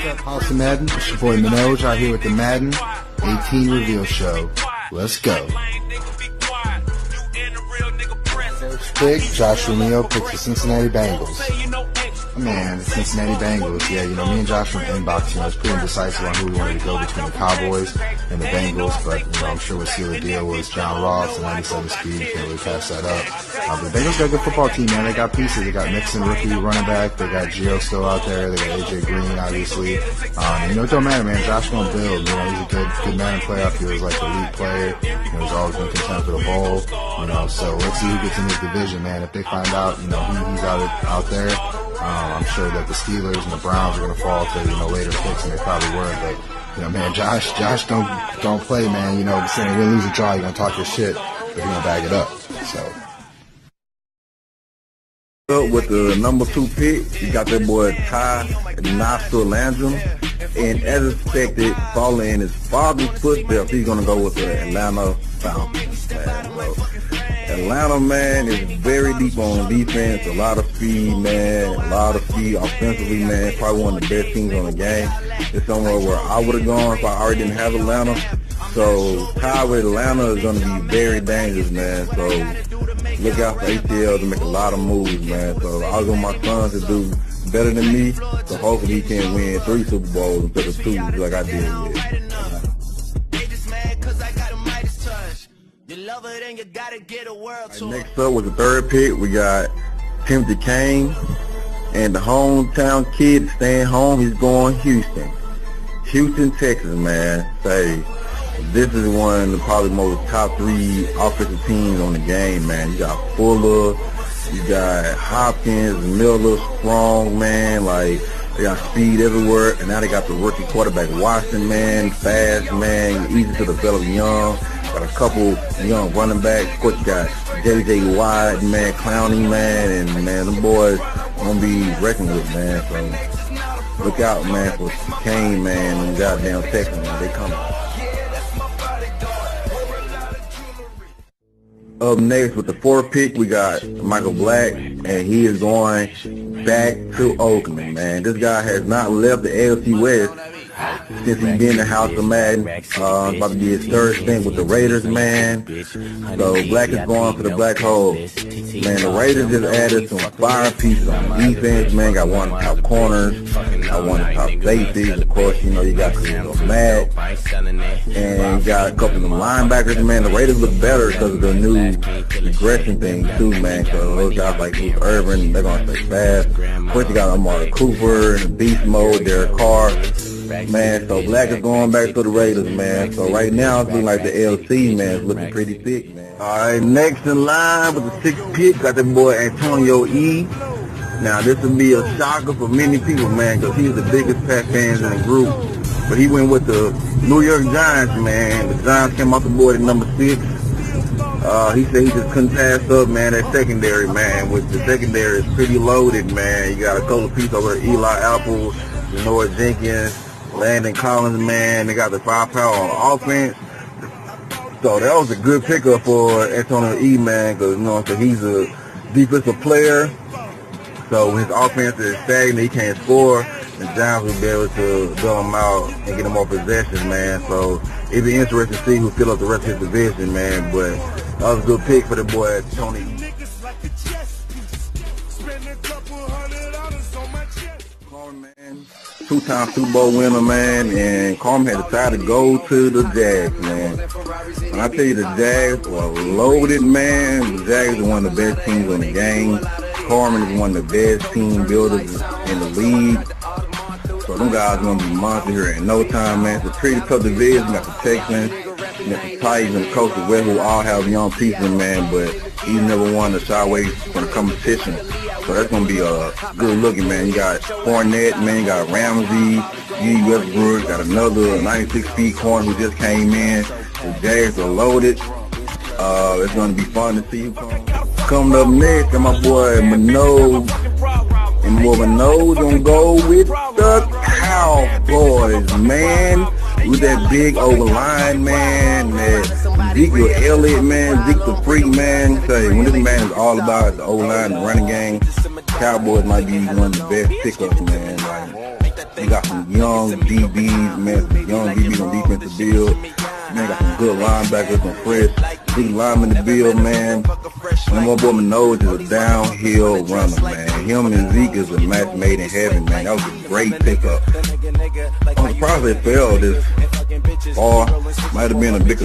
up, House of Madden? It's your boy Minoj out here with the Madden 18 reveal show. Let's go. First pick, Josh Romeo picks the Cincinnati Bengals. Man, the Cincinnati Bengals. Yeah, me and Josh from Inbox, was pretty indecisive on who we wanted to go between the Cowboys and the Bengals, but, I'm sure we'll seal the deal was John Ross and 97 speed. Can't really pass that up. But the Bengals got a good football team, man. They got pieces. They got Mixon, rookie running back. They got Gio still out there. They got AJ Green, obviously. It don't matter, man. Josh gonna build. He's a good man in playoff. He was like the elite player. He's always been content for the bowl. So let's see who gets in his division, man. If they find out, he's out there. I'm sure that the Steelers and the Browns are going to fall to, later picks, and they probably were. But, man, Josh don't play, man. Saying win, lose, or draw, you're going to talk your shit, but you're going to bag it up. So. With the number 2 pick, you got that boy Ty Landrum, and as expected, following in his father's footsteps, he's going to go with the Atlanta Falcons, man. Atlanta, man, is very deep on defense, a lot of speed, man, a lot of speed offensively, man, probably one of the best teams on the game. It's somewhere where I would have gone if I already didn't have Atlanta. So, Ty with Atlanta is going to be very dangerous, man. So, look out for ATL to make a lot of moves, man. So, I want my son to do better than me, so hopefully he can win 3 Super Bowls instead of 2 like I did with. Next up was the 3rd pick. We got Timothy Kane, and the hometown kid staying home. He's going Houston, Texas, man. This is one of the probably most top 3 offensive teams on the game, man. You got Fuller, you got Hopkins, Miller, Strong, man. They got speed everywhere, and now they got the rookie quarterback Watson, man, fast, man, easy to develop young. Got a couple young running backs. Of course, you got J.J. Watt, man, Clowney, man, and, man, them boys going to be reckoned with, man. So, look out, man, for Kane, man, and goddamn Texans, man. They coming. Up next with the 4th pick, we got Michael Black, and he is going back to Oakland, man. This guy has not left the AFC West since he's been in the House of Madden. About to be his 3rd stint with the Raiders, man. So Black is going for the black hole. Man, the Raiders just added some fire pieces on defense, man. Got one of the top corners, got one of the top safeties. Of course, you got Matt, and you got a couple of them linebackers, man. The Raiders look better because of the new aggression thing too, man. So those guys like Bruce Irvin, they're gonna stay fast. Of course, you got Amari Cooper in beast mode, Derek Carr. Man, so Black is going back to the Raiders, man. So right now it's looking like the LC, man, is looking pretty thick, man. Alright, next in line with the 6th pick, got that boy Antonio E. Now this will be a shocker for many people, man, because he's the biggest Pack fans in the group. But he went with the New York Giants, man. The Giants came off the board at number 6. He said he just couldn't pass up, man, that secondary, man. With the secondary is pretty loaded, man. You got a couple of pieces over there, Eli Apple, Noah Jenkins, Landon Collins, man. They got the firepower on offense. So that was a good pickup for Antonio E, man, because, he's a defensive player. So his offense is stagnant. He can't score. The Giants will be able to bail him out and get him more possessions, man. So it'd be interesting to see who fill up the rest of his division, man. But that was a good pick for the boy, Tony. Man, 2-time Super Bowl winner, man, and Carmen had decided to go to the Jags, man. When I tell you the Jags were loaded, man, the Jags are one of the best teams in the game. Carmen is one of the best team builders in the league. So them guys are going to be monsters here in no time, man. It's a pretty tough division. You got the Texans, you got the Titans, and the Coast of West, who all have young pieces, man, but he's never won to shy away from the competition. So that's going to be a good looking, man. You got Fournette, man. You got Ramsey, G. Westbrook. Got another 96-speed corner who just came in. The Jags are loaded. It's going to be fun to see who comes. Coming up next, got my boy Minoj. And Minoj going to go with the Cowboys, man. With that big O-line, man. That Ezekiel Elliott, man. Zeke the Freak, man. Say, when this man is all about the O-line, the running game, Cowboys might be one of the best pickups, man. They got some young DBs, man, some young DBs on defensive build. Man, got some good linebackers, some fresh big linemen in the build, man. And my boy Manoa is a downhill runner, man. Him and Zeke is a match made in heaven, man. That was a great pickup. I'm surprised they fell this far. Might have been a bit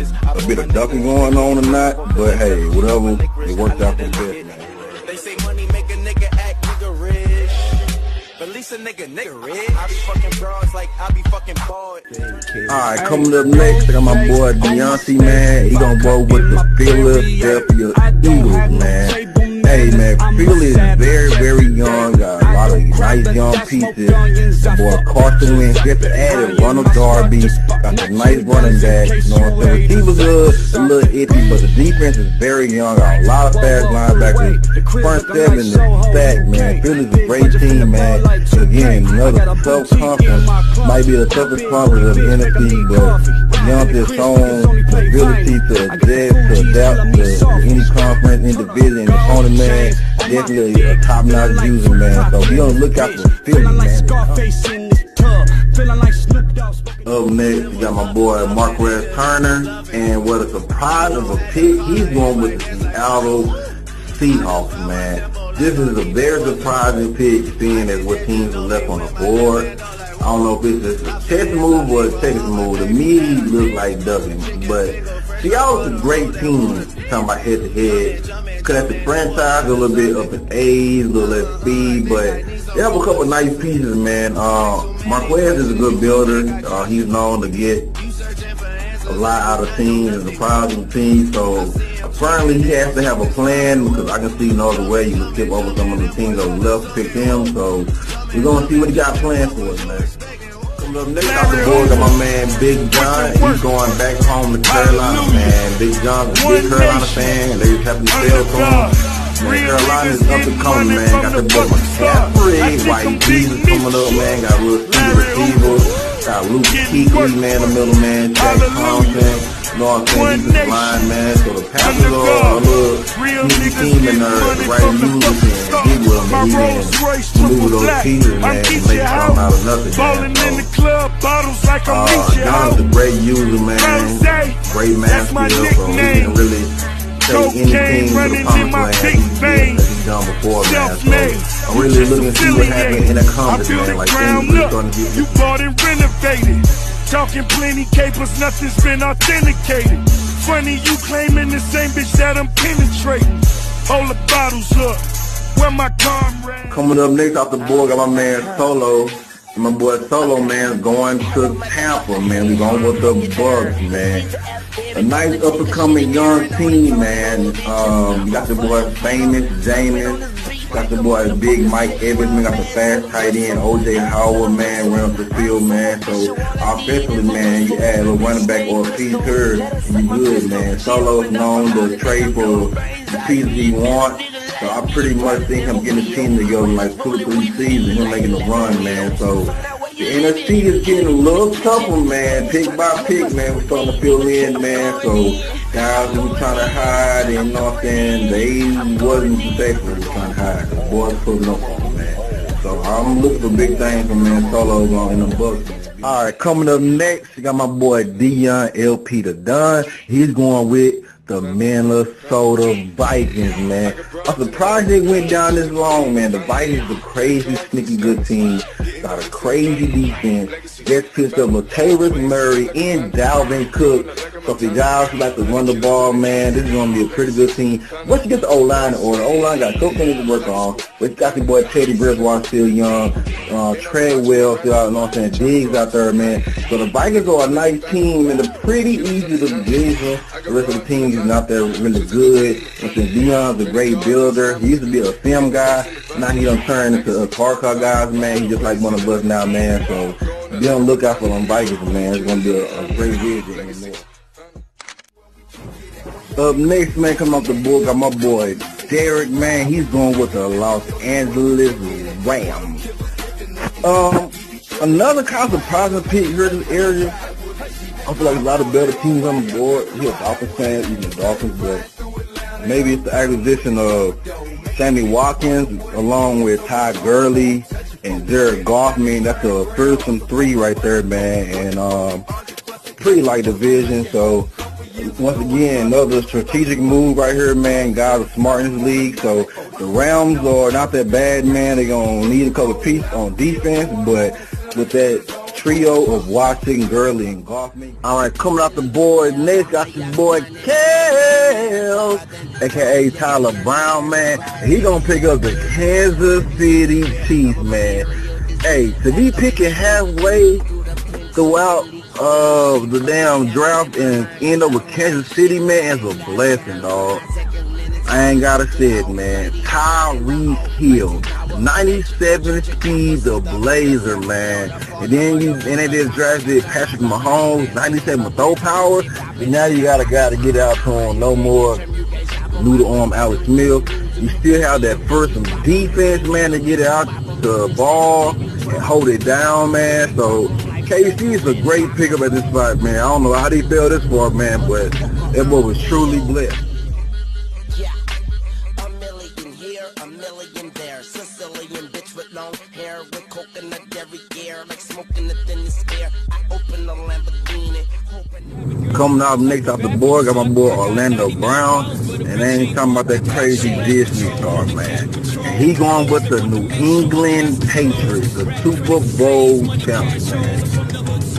of ducking going on or not, but hey, whatever, it worked out for the best, man. They say money make a nigga act nigga rich. But at least a nigga rich. I be fucking bros like I be fucking bored. Alright, coming up next, I got my boy Deontay, man. He gonna roll with the Philadelphia Eagles, man. Hey, man, Philly is very, very young. Got a lot of nice young pieces. The boy Carson Wentz just added Ronald Darby. Got some nice running backs. You know what I'm saying? Receivers good, a little iffy, but the defense is very young. Got a lot of fast linebackers. Front seven is stacked, man. Philly's a great team, man. Again, another tough conference. Might be the toughest conference of the NFC, but Deontay's shown the ability to adapt to any conference, any division, and opponent, man. Definitely a top-notch user, man. So be on the lookout for Philly, man. Up next, we got my boy Marquez Turner, and what a surprise of a pick, he's going with the Seattle Seahawks, man. This is a very surprising pick, seeing as what teams are left on the board. I don't know if it's just a test move or a Texas move. To me, it looks like ducking, but Seattle's a great team, talking about head-to-head. Because the franchise a little bit up in age, a little less speed, but they have a couple nice pieces, man. Marquez is a good builder. He's known to get a lot out of teams and surprising teams, so apparently he has to have a plan, because I can see no other way you can skip over some of the teams that left to pick him, so we're going to see what he got planned for us, man. Coming up next off the board, got my man Big John. He's going back home to Carolina, man. Big John's a big Carolina fan, and they just happen to sell to him. Man, Carolina is up and coming, man. Got that boy McCaffrey, White Jesus coming up, man. Got a little receiver. Got Luke Kuechly, man, the middle man. Jack Thompson. You know what I'm saying? He's the line, man. So the Packers are a little sneaky team in the right music, and he will move those pieces, man, and make something out of nothing, man. So, John's a great user, man. Great man skill, so he can really take anything to the promised land he's done before, man. So I'm really looking to see what happens in a conference, man. Like things are starting to get you bought and renovated. Talking plenty capers, nothing's been authenticated. Funny you claiming the same bitch that I'm penetrating. Hold the bottles up, where my comrade. Coming up next off the board, got my man Solo. And my boy Solo, man, going to Tampa, man. We going with the Bucks, man. A nice up-and-coming young team, man. You got the boy Famous Jameis. Got the boy Big Mike Evans, man. Got the fast tight end O.J. Howard, man, runs the field, man. So offensively, man, you add a running back or a piece here, you good, man. Solo's known to trade for the pieces he wants. So I pretty much think him getting the team together in like 2 or 3 seasons, him making a run, man. So the NFC is getting a little tougher, man. Pick by pick, man. We're starting to fill in, man. So guys who were trying to hide, and you know what I'm saying, they wasn't successful with trying to hide. The boys putting up on them, man. So I'm looking for big things from man Solo in the Bucks. All right, coming up next, you got my boy Dion LP the Don. He's going with the Minnesota Vikings, man. I'm surprised they went down this long, man. The Vikings are a crazy, sneaky good team. Got a crazy defense. Just picked up Latavius Murray and Dalvin Cook. So if you guys who like to run the ball, man, this is going to be a pretty good team. Once you get the O-line in order, O-line got so things to work on. But you got your boy Teddy Bridgewater still young. Treadwell still out, you know what I'm saying? Diggs out there, man. So the Vikings are a nice team, and they're pretty easy to division. The rest of the team is not there really good. And since Dion's a great builder, he used to be a film guy. Now he done turned into a car guys, man. He's just like one of us now, man. So be on the lookout for them Vikings, man. It's going to be a great vision. Up next, man, come off the board, got my boy Derek, man. He's going with the Los Angeles Rams. Another kind of surprising pick here in this area. I feel like a lot of better teams on the board. He's a Dolphins fan, even the Dolphins, but maybe it's the acquisition of Sammy Watkins along with Ty Gurley and Jared Goffman. That's a fearsome three right there, man, and pretty light division. So once again, another strategic move right here, man. Guys are smart in this league, so the Rams are not that bad, man. They're gonna need a couple pieces on defense, but with that trio of Watson, Gurley, and Goffman. All right, coming off the board next, got your boy Kels, a.k.a. Tyler Brown, man. And he gonna pick up the Kansas City Chiefs, man. Hey, to be picking halfway throughout the damn draft and end up with Kansas City, man, is a blessing, dog. I ain't gotta say it, man. Tyreek Hill, 97 speed, the Blazer, man. And then they just drafted Patrick Mahomes, 97 throw power. And now you got a guy to get out to him. No more noodle arm Alex Smith. You still have that first defense, man, to get out the ball and hold it down, man. So KC is a great pickup at this spot, man. I don't know how they fell this far, man, but that boy was truly blessed. Coming out next off the board, got my boy Orlando Brown, and they ain't talking about that crazy Disney star, man. And he going with the New England Patriots, the Super Bowl champions, man.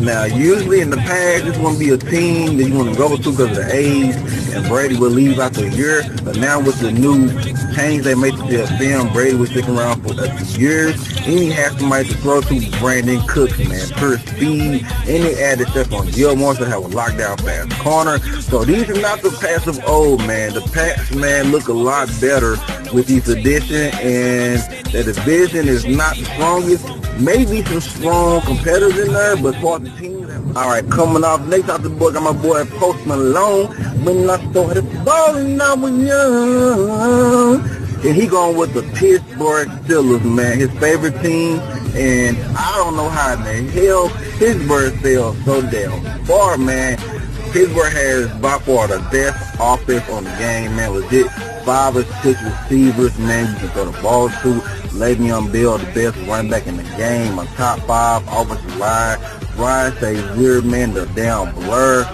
Now, usually in the past, this wouldn't be a team that you want to go to because of the age, and Brady will leave after a year. But now with the new change they made to their film, Brady was sticking around for years. And he has somebody to throw to, Brandon Cooks, man, pure speed. And they added stuff on Gilmore to have a lockdown fast corner. So these are not the Pats of old, man. The Pats, man, look a lot better with these additions, and the division is not the strongest. Maybe some strong competitors in there, but for the teams. All right, coming off next off the board, got my boy Post Malone. When I started balling, I was young. And he going with the Pittsburgh Steelers, man, his favorite team. And I don't know how, man. Hell, Pittsburgh fell so damn far, man. Pittsburgh has by far the best offense on the game, man. Legit 5 or 6 receivers, man, you can throw the ball to. Le'Veon Bell, the best running back in the game. A top 5 offensive line. Ryan Shazier, man, the down blur.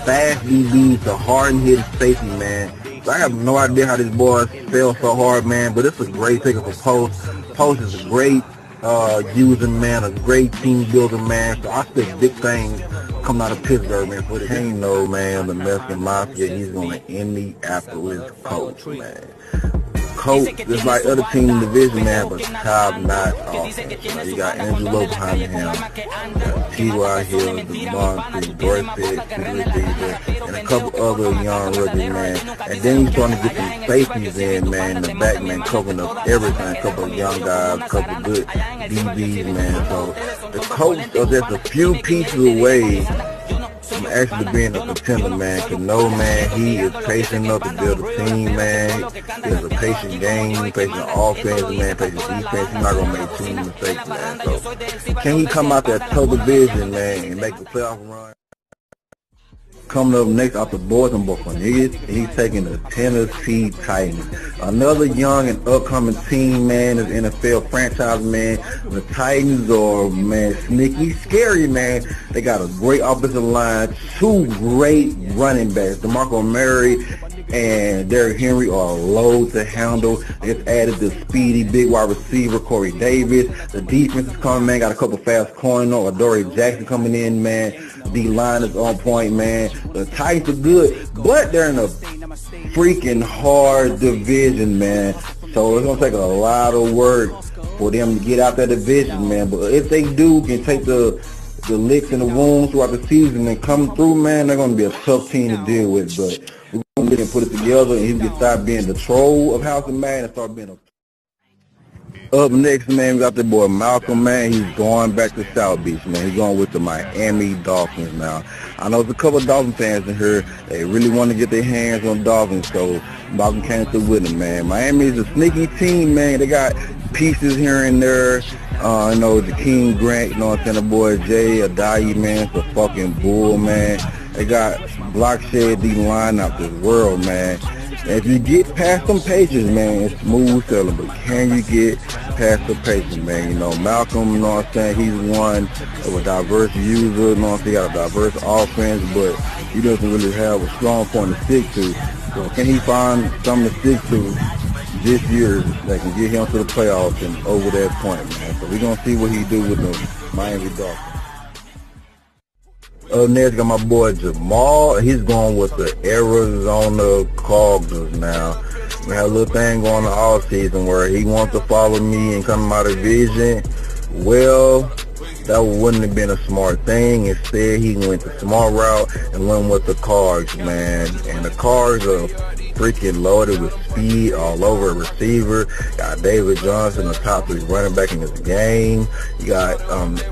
Fast DBs, the hard-hitting safety, man. So I have no idea how these boys fell so hard, man, but it's a great pickup for Post. Post is a great user, man, a great team builder, man. So I expect big things coming out of Pittsburgh, man. For the team, though, man, the Mexican Mafia, he's going to Indianapolis Colts, man. Colts, just like other teams in the division, man, but top-notch offense. You got Angelo behind him, you got T.Y. Hill, DeMonte, Dorsett, and a couple other young rookies, man. And then he's starting to get some safeties in, man, in the back, man, covering up everything. A couple of young guys, a couple of good DBs, man. So the Colts are just a few pieces away from actually being a contender, man. Cause no, man, he is patient enough to build a team, man. It's a patient game, patient offense, man, patient defense. He's not gonna make too many mistakes, man. So can he come out that tough division, man, and make the playoff run? Coming up next off the board, I'm Buccaneers. He's taking the Tennessee Titans. Another young and upcoming team, man, is NFL franchise, man. The Titans are, man, sneaky, scary, man. They got a great offensive line, 2 great running backs. DeMarco Murray and Derrick Henry are low to handle. They just added the speedy big wide receiver Corey Davis. The defense is coming, man. Got a couple fast corner. Adoree Jackson coming in, man. D-line is on point, man. The Titans are good, but they're in a freaking hard division, man. So it's going to take a lot of work for them to get out that division, man. But if they do, can take the licks and the wounds throughout the season and come through, man, they're going to be a tough team to deal with. But we're going to get him put it together, and he can start being the troll of House of Man and start being a... Up next, man, we got the boy Malcolm, man. He's going back to South Beach, man. He's going with the Miami Dolphins now. I know there's a couple of Dolphin fans in here. They really want to get their hands on Dolphins, so Malcolm came through with him, man. Miami is a sneaky team, man. They got pieces here and there. You know, Jakeem Grant, you know what I'm saying, the boy Jay Ajayi, man. It's a fucking bull, man. They got Blockshed D-line out this world, man. If you get past them pages, man, it's smooth sailing. But can you get participation, man. You know, Malcolm, you know what I'm saying, he's one of a diverse user, you know what I'm saying, he got a diverse offense, but he doesn't really have a strong point to stick to. So can he find something to stick to this year that can get him to the playoffs and over that point, man? So we're going to see what he do with the Miami Dolphins. Up next, got my boy Jamal. He's going with the Arizona Cardinals now. We had a little thing going on all season where he wants to follow me and come to my division. Well, that wouldn't have been a smart thing. Instead, he went the smart route and went with the Cards, man. And the Cards are freaking loaded with speed all over a receiver. Got David Johnson, the top 3 running back in this game. You got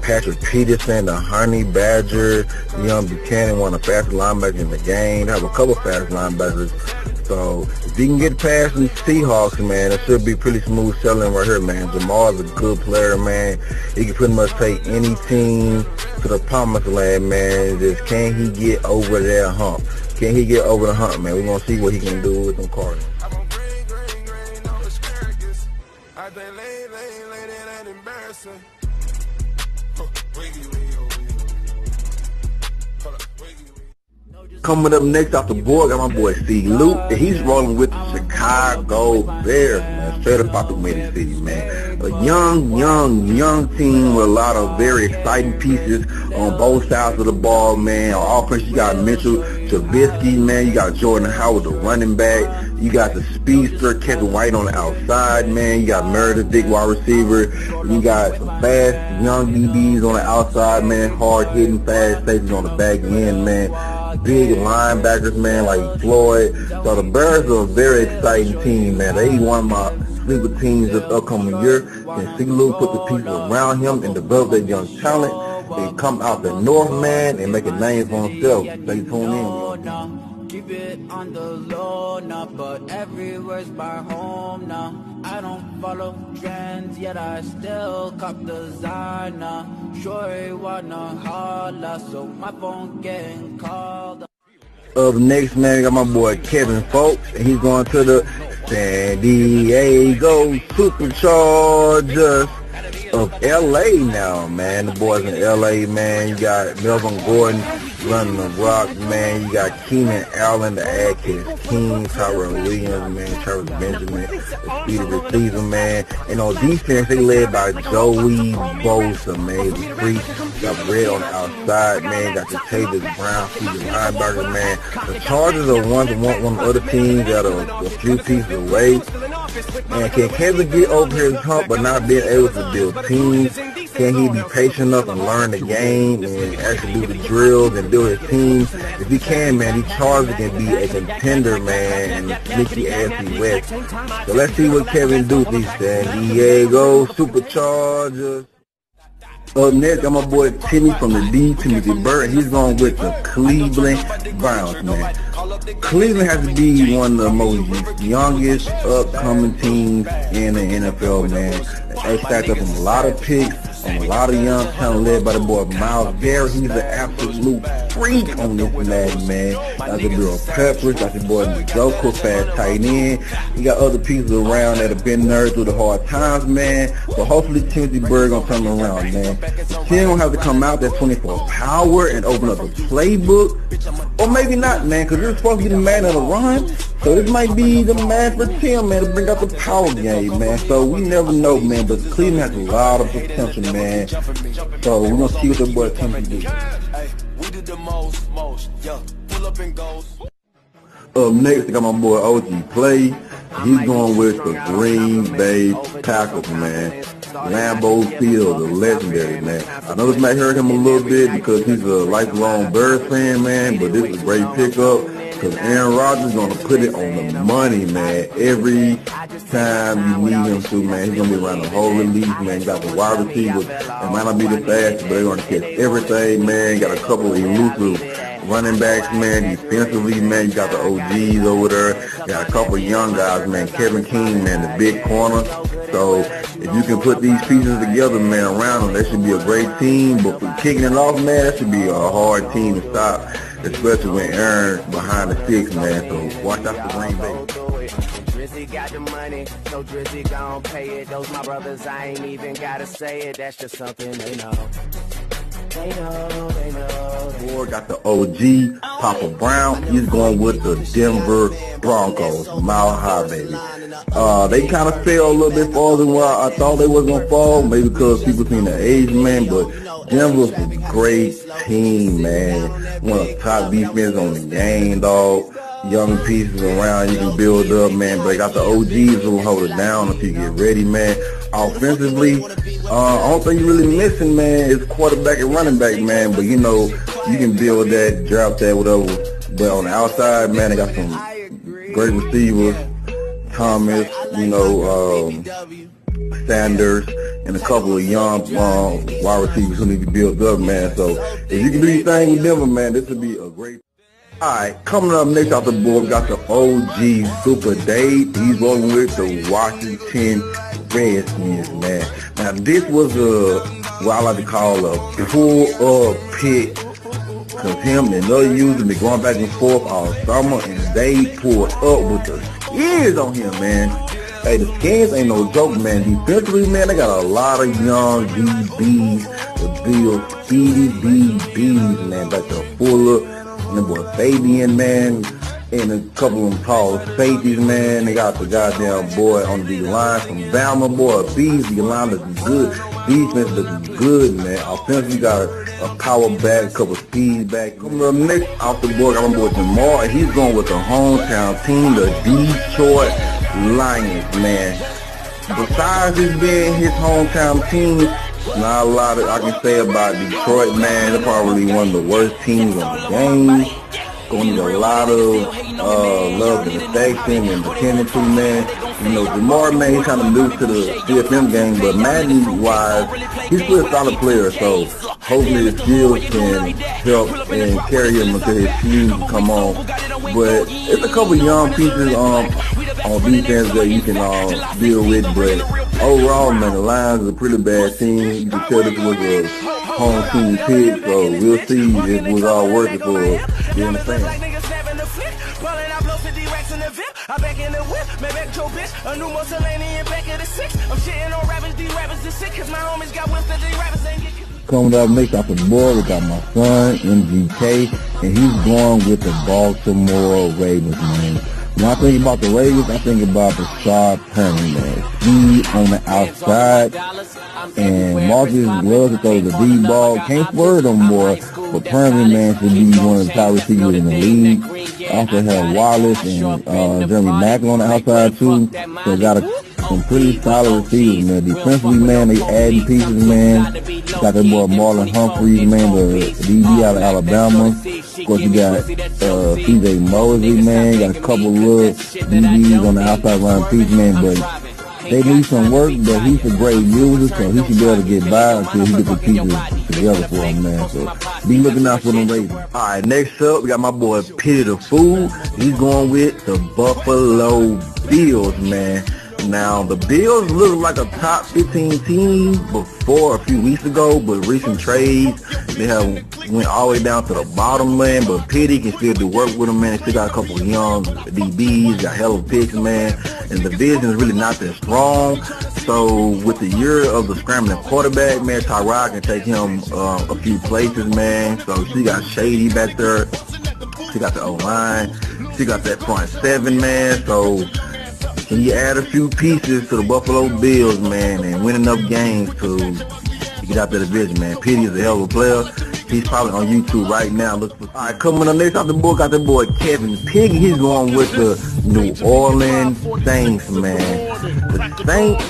Patrick Peterson, the Honey Badger. Young Buchanan, one of the fastest linebackers in the game. They have a couple fast linebackers. So if you can get past the Seahawks, man, it should be pretty smooth sailing right here, man. Jamal is a good player, man. He can pretty much take any team to the promised land, man. Just can he get over that hump? Can he get over the hump, man? We're going to see what he can do with them Cardinals. Coming up next off the board, got my boy C. Luke, and he's rolling with the Chicago Bears, man. Straight up out the Windy City, man. A young team with a lot of very exciting pieces on both sides of the ball, man. On offense, you got Mitchell Trubisky, man. You got Jordan Howard, the running back. You got the speedster Kevin White on the outside, man. You got Meredith, big wide receiver. You got some fast young DBs on the outside, man. Hard-hitting, fast safeties on the back end, man. Big linebackers, man, like Floyd. So the Bears are a very exciting team, man. They one of my sleeper teams this upcoming year. And C. Luke put the people around him and develop that young talent. They come out the north, man, and make a name for himself. Stay tuned in. Keep it on the low now, but everywhere's my home now. I don't follow trends, yet I still cop designer. Sure you wanna holla, so my phone getting called. Up next, man, we got my boy Kevin Folks, and he's going to the San Diego Superchargers of LA now, man. The boys in LA, man. You got Melvin Gordon running the rock, man. You got Keenan Allen, the Adkins King, Tyrell Williams, man, Travis Benjamin, the speedy receiver, man. And on defense, they led by Joey Bosa, man. The freak got Red on the outside, man. Got the Tavis Brown, the linebacker, man. The Chargers are one of the other teams that are a few pieces away. And can Kevin get over his hump but not being able to build teams? Can he be patient enough and learn the game and actually do the drills and build his team? If he can, man, these Chargers can be a contender, man, in the sneaky AFC West. So let's see what Kevin do with these San Diego Superchargers. Up next, got my boy Timmy from the D, Timothy Burke. He's going with the Cleveland Browns, man. Cleveland has to be one of the most youngest upcoming teams in the NFL, man. They stacked up on a lot of picks, on a lot of young talent led by the boy Miles Garrett. He's an absolute freak on this Madden, man. Got the girl Peppers, got the boy Njoku, fast tight end. You got other pieces around that have been there through the hard times, man. So hopefully Timothy Burke gonna turn around, man. The team don't have to come out that 24 power and open up the playbook. Or maybe not, man, because you're supposed to be the man of the run. So this might be the man for Tim, man, to bring out the power game, man. So we never know, man, but Cleveland has a lot of potential, man. So we're going to see what the boy Tim can do. Up next, I got my boy OG Play. He's going with the Green Bay Packers, man. Lambeau Field, the legendary, man. I know this might hurt him a little bit because he's a lifelong Bears fan, man, but this is a great pickup because Aaron Rodgers is going to put it on the money, man. Every time you need him to, man, he's going to be around the whole release, man. You got the wide receivers. It might not be the fastest, but they're going to catch everything, man. Got a couple of elusive running backs, man. Defensively, man, you got the OGs over there. You got a couple of young guys, man. Kevin King, man, the big corner. So if you can put these pieces together, man, around them, that should be a great team. But for kicking it off, man, that should be a hard team to stop, especially when Aaron's behind the sticks, man. So watch out for Green Bay. really got the money. So Drizzy gon' pay it. Those my brothers, I ain't even gotta say it. That's just something they know. They know. Boy got the OG, Papa Brown. He's going with the Denver Broncos, Mile High, baby. They kind of fell a little bit farther than where I thought they was going to fall, maybe because people seen the age, man, but Denver's a great team, man. One of the top defenses on the game, dog. Young pieces around you can build up, man, but they got the OGs who hold it down if you get ready, man. Offensively, only thing you really missing, man, is quarterback and running back, man, but you know, you can build that, draft that, whatever. But on the outside, man, they got some great receivers, Thomas, you know, Sanders, and a couple of young wide receivers who need to build up, man. So if you can do your thing with Denver, man, this would be a great. Alright, coming up next off the board, we got the OG Super Dave. He's rolling with the Washington Redskins, man. Now this was what I like to call a pull-up pick, because him and other users been going back and forth all summer, and they pulled up with the skins on him, man. Hey, the skins ain't no joke, man. Defensively, man, they got a lot of young DBs, the Bills, speedy DBs, man, back to Fuller. And the boy Fabian, man, and a couple of them tall safeties, man. They got the goddamn boy on the line from Bama, boy. Beasley line looking good. Defense looking good, man. Offensively got a power back, a couple of speed back. Coming up next off the board, I got my boy Jamar, and he's going with the hometown team, the Detroit Lions, man. Besides this being his hometown team, not a lot I can say about Detroit, man. They're probably one of the worst teams on the game. Going to need a lot of love and affection and attention to, man. You know, Jamar, man, he's kind of new to the CFM game, but Madden-wise, he's still a solid player, so hopefully his skills can help and carry him until his shoes come on. But it's a couple young pieces on defense that you can deal with, but overall, man, the Lions is a pretty bad team. You can tell this was a home team pick, so we'll see if it was all worth it for being a fan. I back in the whip, man, back your bitch. A new Mussolini back of the six. I'm shitting on rappers, these rappers is sick, cause my homies got whips that these rappers ain't get. Coming up next off the board, we got my son, MGK, and he's going with the Baltimore Ravens, man. When I think about the Ravens, I think about the star Perman, man. Speed on the outside, and Marcus loves to throw the deep ball. Can't swerve no more, but Perman, man, should be one of the top receivers in the league. Also have Wallace and Jeremy Macklin on the outside too. So got some pretty solid receivers, man. Defensively, man, they adding pieces, man. Got that boy Marlon Humphreys, man, the DB out of Alabama. Of course, you got C.J. Mosley, man. Got a couple little DBs on the outside line piece, man, but they need some work, but he's a great user, so he should be able to get by until he gets the pieces together for him, man. So be looking out for them Ravens. Alright, next up, we got my boy Pity the Fool. He's going with the Buffalo Bills, man. Now, the Bills look like a top 15 team before a few weeks ago, but recent trades, they have went all the way down to the bottom, man, but Pity can still do work with them, man. Still got a couple of young DBs, got hell of picks, man, and the division is really not that strong. So, with the year of the scrambling quarterback, man, Tyrod can take him a few places, man. So, she got Shady back there. She got the O-line. She got that front seven, man. So, he add a few pieces to the Buffalo Bills, man, and win enough games to get out the division, man. Pity is a hell of a player. He's probably on YouTube right now. All right, coming up next off the book, got that boy Kevin Piggy. He's going with the New Orleans Saints, man. The Saints,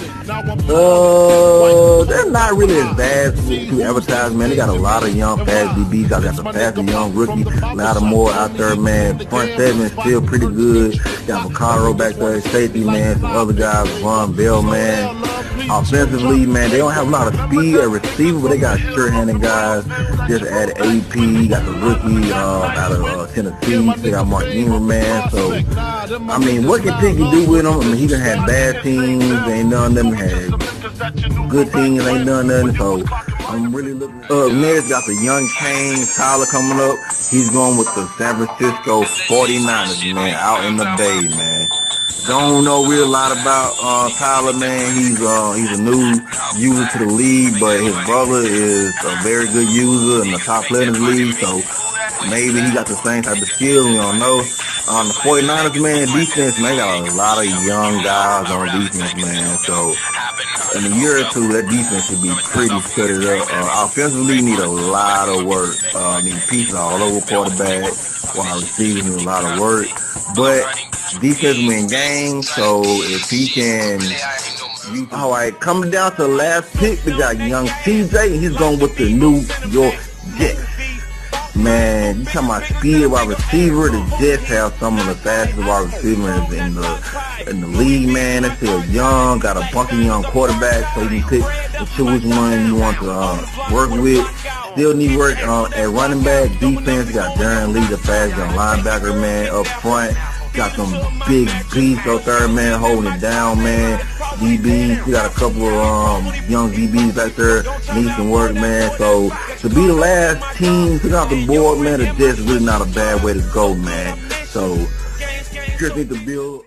they're not really as bad to advertise, man. They got a lot of young fast DBs. I got some fast young rookies. A lot of more out there, man. Front seven is still pretty good. Got McCarroll back there, safety, man. Some other guys, Von Bell, man. Offensively, man, they don't have a lot of speed at receiver, but they got sure-handed guys. Just added AP, got the rookie out of Tennessee. They got Mark Ingram, man. So, I mean, what can Piggy do with him? I mean, he done had bad teams, ain't none of them had good teams, ain't none of them. So, I'm really looking. Next, got the young Kane Tyler coming up. He's going with the San Francisco 49ers, man, out in the Bay, man. Don't know real lot about Tyler, man. He's a new user to the league, but his brother is a very good user and a top player in the league, so maybe he got the same type of skill. We don't know. The 49ers, man, defense, man, they got a lot of young guys on defense, man. So in a year or two, that defense should be pretty set it up. Offensively, need a lot of work. Need pieces all over quarterback, while receivers need a lot of work. But defense win games, so if he can. All right, coming down to the last pick, we got young CJ, and he's going with the New York Jets. Man, you talking about speed wide receiver? The Jets have some of the fastest wide receivers in the league, man. They're still young, got a bunch of young quarterbacks, so you can pick and choose one you want to work with. Still need work at running back, defense. Got Darren Lee, the fast young linebacker, man, up front. Got some big beasts up there, man, holding it down, man. DBs, we got a couple of young DBs back there, need some work, man. So to be the last team to out the board, man, it's just really not a bad way to go, man. So just need to build